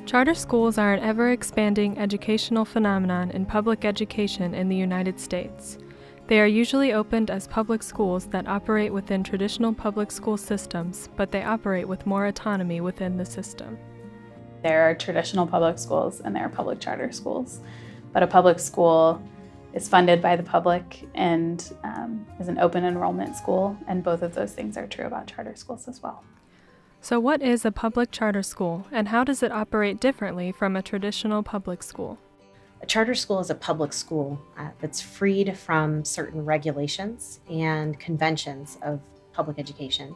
Charter schools are an ever-expanding educational phenomenon in public education in the United States. They are usually opened as public schools that operate within traditional public school systems, but they operate with more autonomy within the system. There are traditional public schools and there are public charter schools, but a public school is funded by the public and is an open enrollment school, and both of those things are true about charter schools as well. So what is a public charter school, and how does it operate differently from a traditional public school? A charter school is a public school that's freed from certain regulations and conventions of public education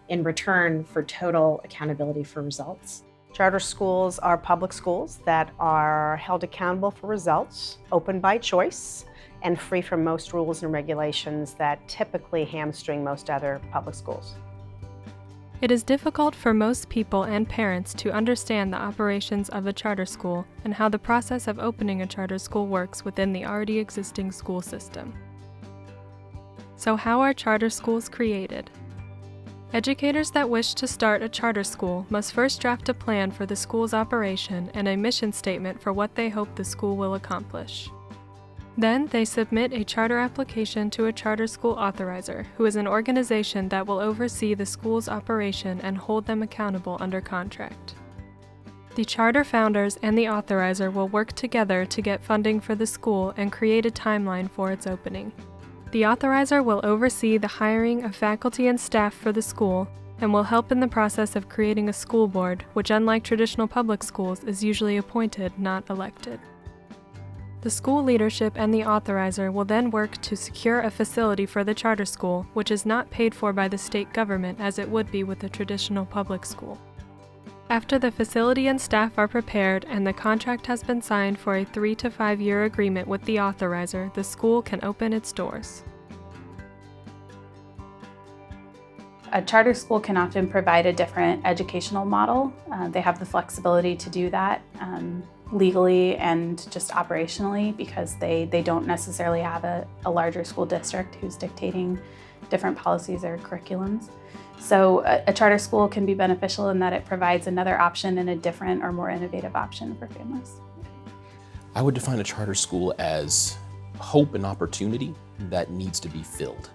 in return for total accountability for results. Charter schools are public schools that are held accountable for results, open by choice, and free from most rules and regulations that typically hamstring most other public schools. It is difficult for most people and parents to understand the operations of a charter school and how the process of opening a charter school works within the already existing school system. So how are charter schools created? Educators that wish to start a charter school must first draft a plan for the school's operation and a mission statement for what they hope the school will accomplish. Then they submit a charter application to a charter school authorizer, who is an organization that will oversee the school's operation and hold them accountable under contract. The charter founders and the authorizer will work together to get funding for the school and create a timeline for its opening. The authorizer will oversee the hiring of faculty and staff for the school and will help in the process of creating a school board, which, unlike traditional public schools, is usually appointed, not elected. The school leadership and the authorizer will then work to secure a facility for the charter school, which is not paid for by the state government as it would be with a traditional public school. After the facility and staff are prepared and the contract has been signed for a 3 to 5 year agreement with the authorizer, the school can open its doors. A charter school can often provide a different educational model. They have the flexibility to do that legally and just operationally because they don't necessarily have a larger school district who's dictating different policies or curriculums. So a charter school can be beneficial in that it provides another option and a different or more innovative option for families. I would define a charter school as hope and opportunity that needs to be filled.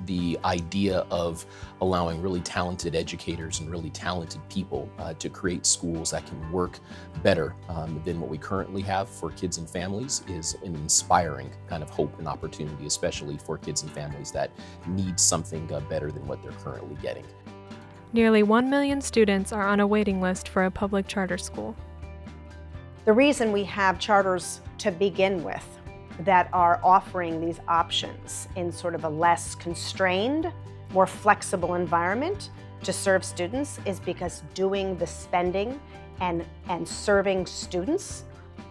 The idea of allowing really talented educators and really talented people to create schools that can work better than what we currently have for kids and families is an inspiring kind of hope and opportunity, especially for kids and families that need something better than what they're currently getting. Nearly 1 million students are on a waiting list for a public charter school. The reason we have charters to begin with that are offering these options in sort of a less constrained, more flexible environment to serve students is because doing the spending and serving students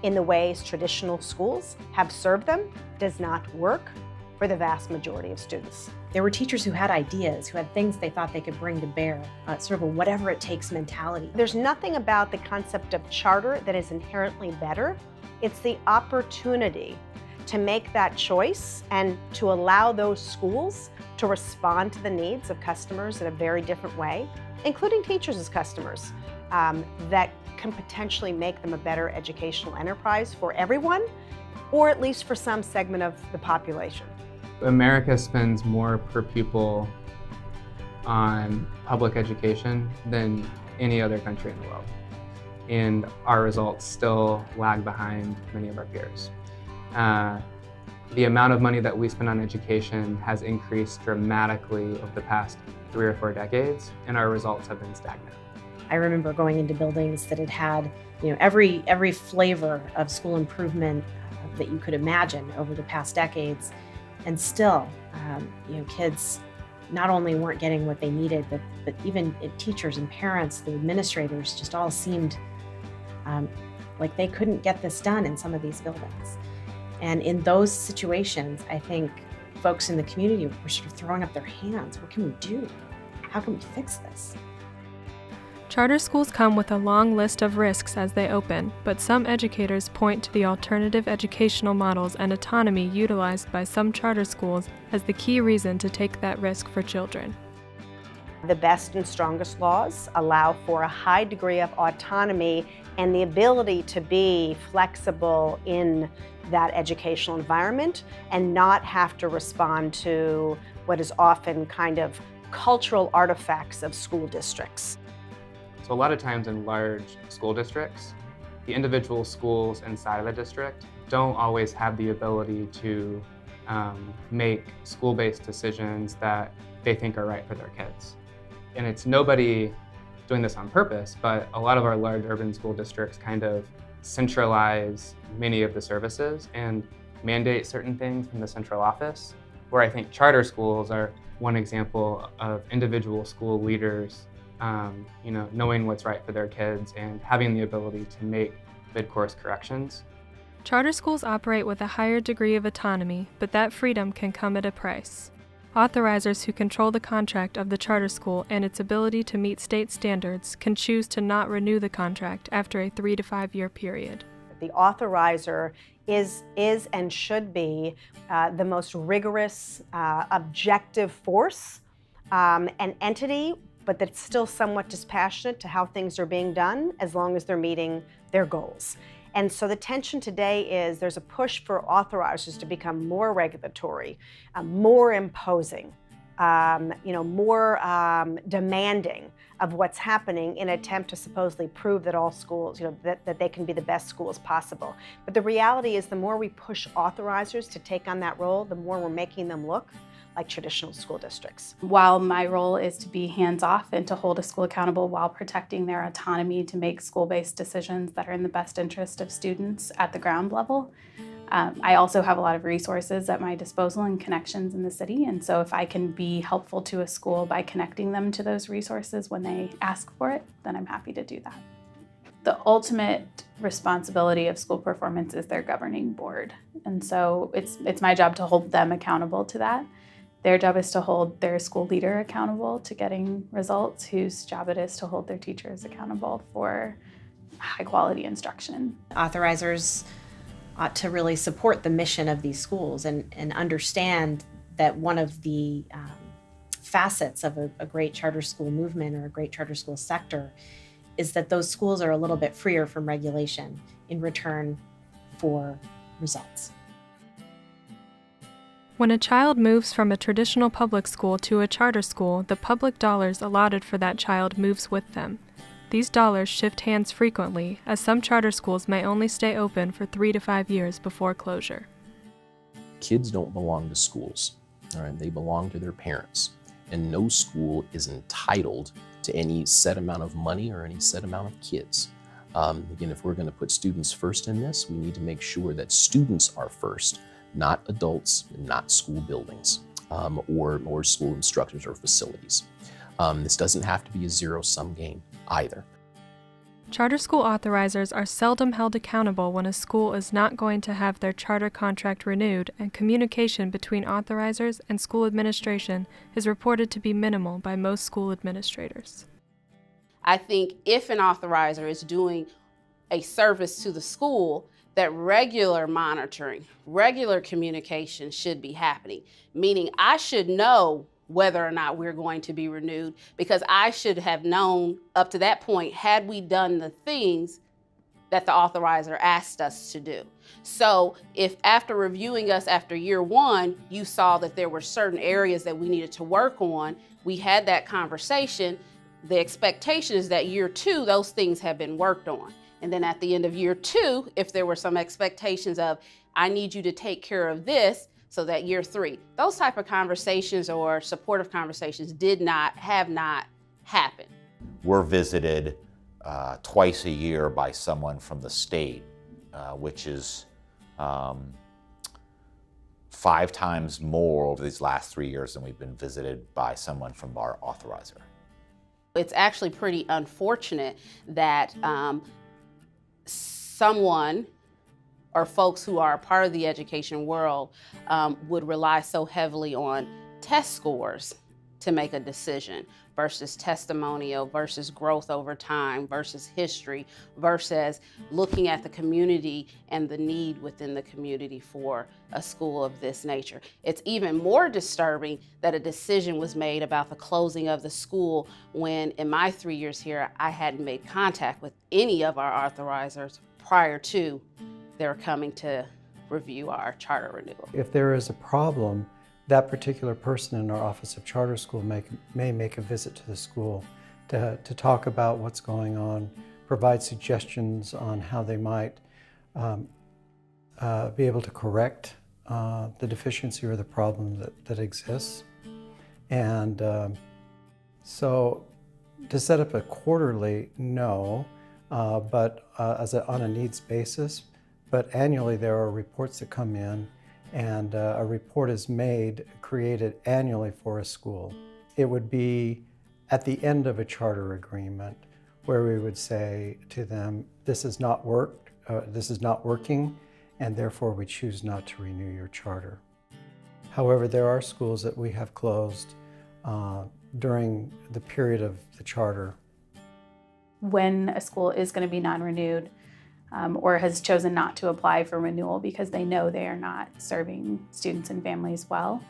in the ways traditional schools have served them does not work for the vast majority of students. There were teachers who had ideas, who had things they thought they could bring to bear, sort of a whatever it takes mentality. There's nothing about the concept of charter that is inherently better. It's the opportunity to make that choice and to allow those schools to respond to the needs of customers in a very different way, including teachers as customers, that can potentially make them a better educational enterprise for everyone, or at least for some segment of the population. America spends more per pupil on public education than any other country in the world, and our results still lag behind many of our peers. The amount of money that we spend on education has increased dramatically over the past 3 or 4 decades, and our results have been stagnant. I remember going into buildings that had every flavor of school improvement that you could imagine over the past decades, and still, kids not only weren't getting what they needed, but even teachers and parents, the administrators, just all seemed like they couldn't get this done in some of these buildings. And in those situations, I think folks in the community were sort of throwing up their hands. What can we do? How can we fix this? Charter schools come with a long list of risks as they open, but some educators point to the alternative educational models and autonomy utilized by some charter schools as the key reason to take that risk for children. The best and strongest laws allow for a high degree of autonomy and the ability to be flexible in that educational environment and not have to respond to what is often kind of cultural artifacts of school districts. So a lot of times in large school districts, the individual schools inside of the district don't always have the ability to make school-based decisions that they think are right for their kids. And it's nobody doing this on purpose, but a lot of our large urban school districts kind of centralize many of the services and mandate certain things from the central office, where I think charter schools are one example of individual school leaders knowing what's right for their kids and having the ability to make mid-course corrections. Charter schools operate with a higher degree of autonomy, but that freedom can come at a price. Authorizers who control the contract of the charter school and its ability to meet state standards can choose to not renew the contract after a 3 to 5 year period. The authorizer is and should be the most rigorous, objective force, an entity, but that's still somewhat dispassionate to how things are being done as long as they're meeting their goals. And so the tension today is there's a push for authorizers to become more regulatory, more imposing, more demanding of what's happening in an attempt to supposedly prove that all schools, that they can be the best schools possible. But the reality is the more we push authorizers to take on that role, the more we're making them look like traditional school districts. While my role is to be hands-off and to hold a school accountable while protecting their autonomy to make school-based decisions that are in the best interest of students at the ground level, I also have a lot of resources at my disposal and connections in the city. And so if I can be helpful to a school by connecting them to those resources when they ask for it, then I'm happy to do that. The ultimate responsibility of school performance is their governing board. And so it's my job to hold them accountable to that. Their job is to hold their school leader accountable to getting results, whose job it is to hold their teachers accountable for high quality instruction. Authorizers ought to really support the mission of these schools and understand that one of the facets of a great charter school movement or a great charter school sector is that those schools are a little bit freer from regulation in return for results. When a child moves from a traditional public school to a charter school, the public dollars allotted for that child moves with them. These dollars shift hands frequently, as some charter schools may only stay open for 3 to 5 years before closure. Kids don't belong to schools, all right? They belong to their parents. And no school is entitled to any set amount of money or any set amount of kids. Again, if we're going to put students first in this, we need to make sure that students are first, not adults, not school buildings, or school instructors or facilities. This doesn't have to be a zero-sum game either. Charter school authorizers are seldom held accountable when a school is not going to have their charter contract renewed, and communication between authorizers and school administration is reported to be minimal by most school administrators. I think if an authorizer is doing a service to the school, that regular monitoring, regular communication should be happening, meaning I should know whether or not we're going to be renewed, because I should have known up to that point, had we done the things that the authorizer asked us to do. So if after reviewing us after year 1, you saw that there were certain areas that we needed to work on, we had that conversation, the expectation is that year 2, those things have been worked on. And then at the end of year 2, if there were some expectations of, I need you to take care of this, so that year 3, those type of conversations or supportive conversations have not happened. We're visited twice a year by someone from the state, which is 5 times more over these last 3 years than we've been visited by someone from our authorizer. It's actually pretty unfortunate that someone or folks who are a part of the education world would rely so heavily on test scores to make a decision, versus testimonial versus growth over time versus history versus looking at the community and the need within the community for a school of this nature. It's even more disturbing that a decision was made about the closing of the school when in my 3 years here, I hadn't made contact with any of our authorizers prior to their coming to review our charter renewal. If there is a problem, that particular person in our Office of Charter School may make a visit to the school to talk about what's going on, provide suggestions on how they might be able to correct the deficiency or the problem that exists. And so to set up a quarterly, no, but on a needs basis. But annually there are reports that come in, and a report is created annually for a school. It would be at the end of a charter agreement where we would say to them, this is not working, and therefore we choose not to renew your charter. However, there are schools that we have closed during the period of the charter. When a school is going to be non-renewed, or has chosen not to apply for renewal because they know they are not serving students and families well,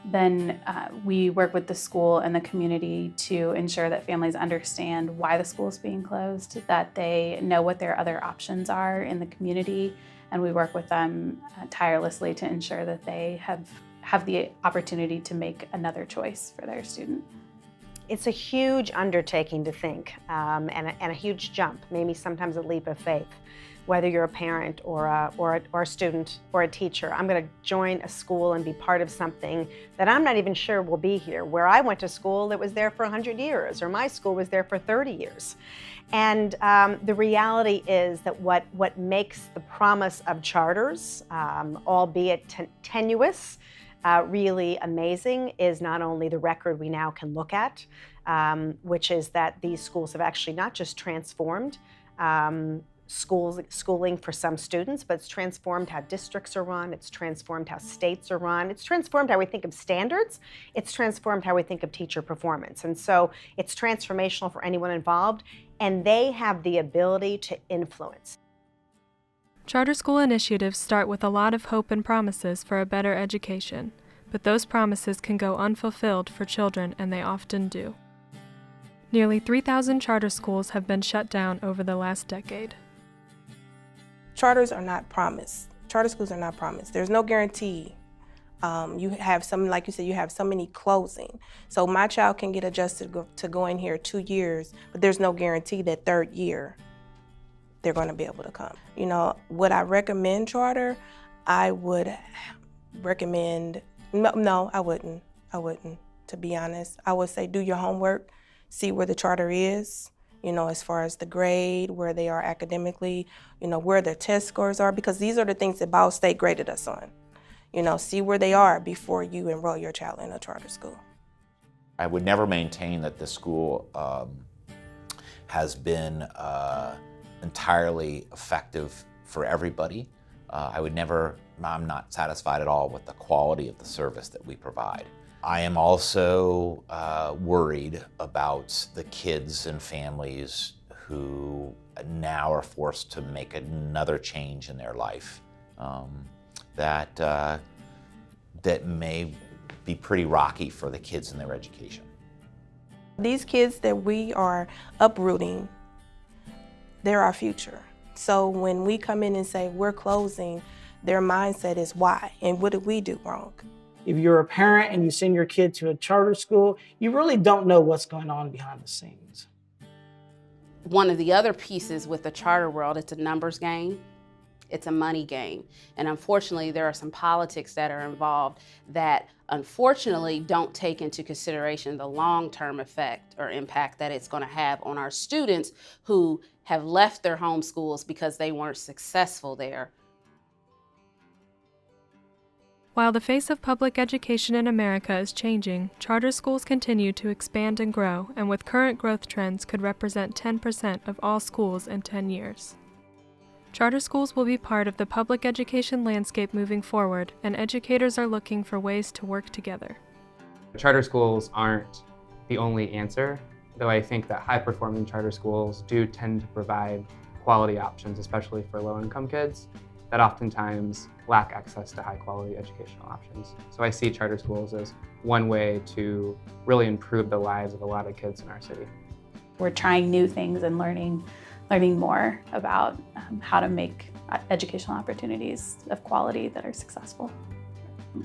then we work with the school and the community to ensure that families understand why the school is being closed, that they know what their other options are in the community, and we work with them tirelessly to ensure that they have the opportunity to make another choice for their student. It's a huge undertaking to think, and a huge jump, maybe sometimes a leap of faith. Whether you're a parent or a student or a teacher, I'm going to join a school and be part of something that I'm not even sure will be here. Where I went to school, it was there for 100 years, or my school was there for 30 years. And the reality is that what makes the promise of charters, albeit tenuous, really amazing, is not only the record we now can look at, which is that these schools have actually not just transformed schooling for some students, but it's transformed how districts are run, it's transformed how states are run, it's transformed how we think of standards, it's transformed how we think of teacher performance. And so it's transformational for anyone involved, and they have the ability to influence. Charter school initiatives start with a lot of hope and promises for a better education, but those promises can go unfulfilled for children, and they often do. Nearly 3,000 charter schools have been shut down over the last decade. Charters are not promised. Charter schools are not promised. There's no guarantee. You have some, like you said, you have so many closing. So my child can get adjusted to go in here 2 years, but there's no guarantee that third year they're going to be able to come. You know, would I recommend charter? I would recommend, no, I wouldn't, to be honest. I would say do your homework, see where the charter is, you know, as far as the grade, where they are academically, you know, where their test scores are, because these are the things that Ball State graded us on. You know, see where they are before you enroll your child in a charter school. I would never maintain that the school has been entirely effective for everybody. I'm not satisfied at all with the quality of the service that we provide. I am also worried about the kids and families who now are forced to make another change in their life that may be pretty rocky for the kids in their education. These kids that we are uprooting, they're our future. So when we come in and say we're closing, their mindset is why, and what did we do wrong? If you're a parent and you send your kid to a charter school, you really don't know what's going on behind the scenes. One of the other pieces with the charter world, it's a numbers game, it's a money game. And unfortunately, there are some politics that are involved that unfortunately don't take into consideration the long-term effect or impact that it's going to have on our students who have left their home schools because they weren't successful there. While the face of public education in America is changing, charter schools continue to expand and grow, and with current growth trends could represent 10% of all schools in 10 years. Charter schools will be part of the public education landscape moving forward, and educators are looking for ways to work together. Charter schools aren't the only answer, though I think that high-performing charter schools do tend to provide quality options, especially for low-income kids that oftentimes lack access to high-quality educational options. So I see charter schools as one way to really improve the lives of a lot of kids in our city. We're trying new things and learning more about how to make educational opportunities of quality that are successful.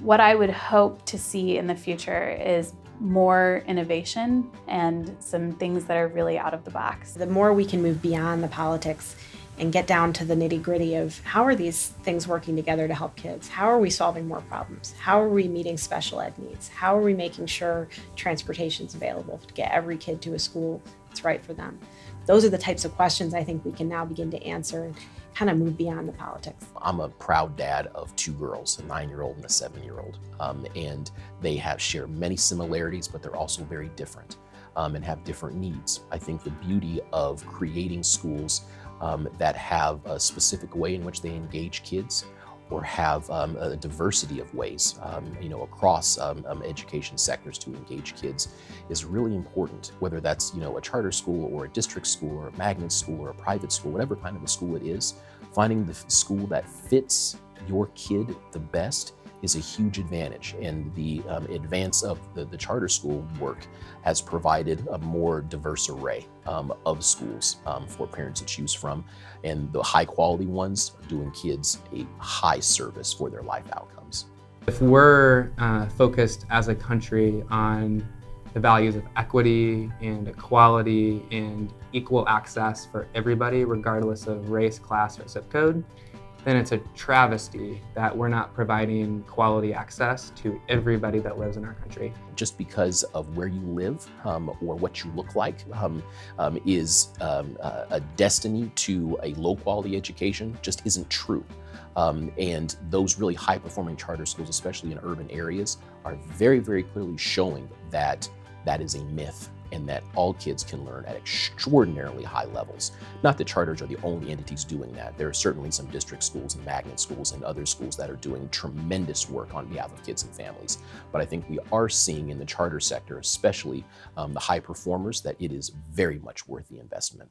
What I would hope to see in the future is more innovation and some things that are really out of the box. The more we can move beyond the politics and get down to the nitty-gritty of how are these things working together to help kids? How are we solving more problems? How are we meeting special ed needs? How are we making sure transportation is available to get every kid to a school that's right for them? Those are the types of questions I think we can now begin to answer and kind of move beyond the politics. I'm a proud dad of 2 girls, a 9-year-old and a 7-year-old, and they share many similarities, but they're also very different and have different needs. I think the beauty of creating schools that have a specific way in which they engage kids, or have a diversity of ways, across education sectors to engage kids, is really important. Whether that's a charter school or a district school or a magnet school or a private school, whatever kind of a school it is, finding the school that fits your kid the best is a huge advantage. And the advance of the charter school work has provided a more diverse array of schools for parents to choose from. And the high quality ones are doing kids a high service for their life outcomes. If we're focused as a country on the values of equity and equality and equal access for everybody, regardless of race, class, or zip code, then it's a travesty that we're not providing quality access to everybody that lives in our country. Just because of where you live or what you look like is a destiny to a low quality education just isn't true. And those really high performing charter schools, especially in urban areas, are very, very clearly showing that that is a myth and that all kids can learn at extraordinarily high levels. Not that charters are the only entities doing that. There are certainly some district schools and magnet schools and other schools that are doing tremendous work on behalf of kids and families. But I think we are seeing in the charter sector, especially the high performers, that it is very much worth the investment.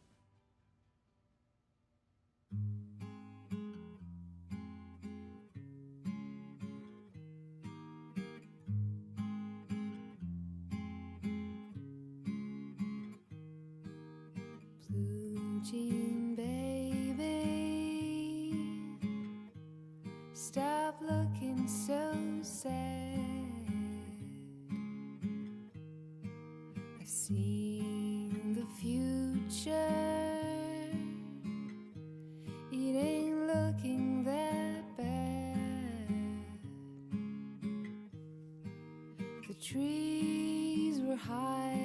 Jean, baby, stop looking so sad. I've seen the future, it ain't looking that bad. The trees were higher,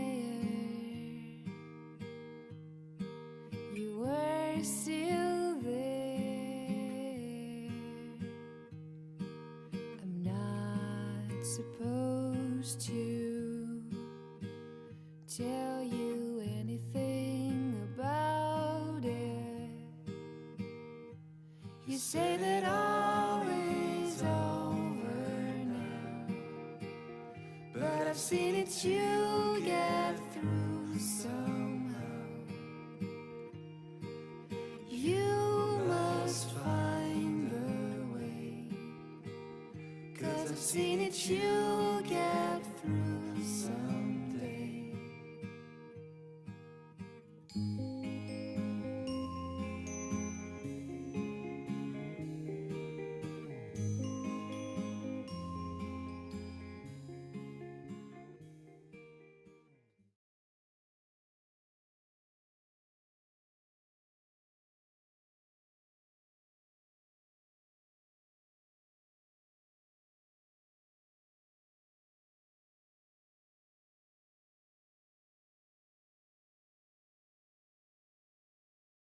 you were still there. I'm not supposed to tell you anything about it. You say that all is over now, but I've seen it you get through somehow. You must find the way, 'cause I've seen it you get through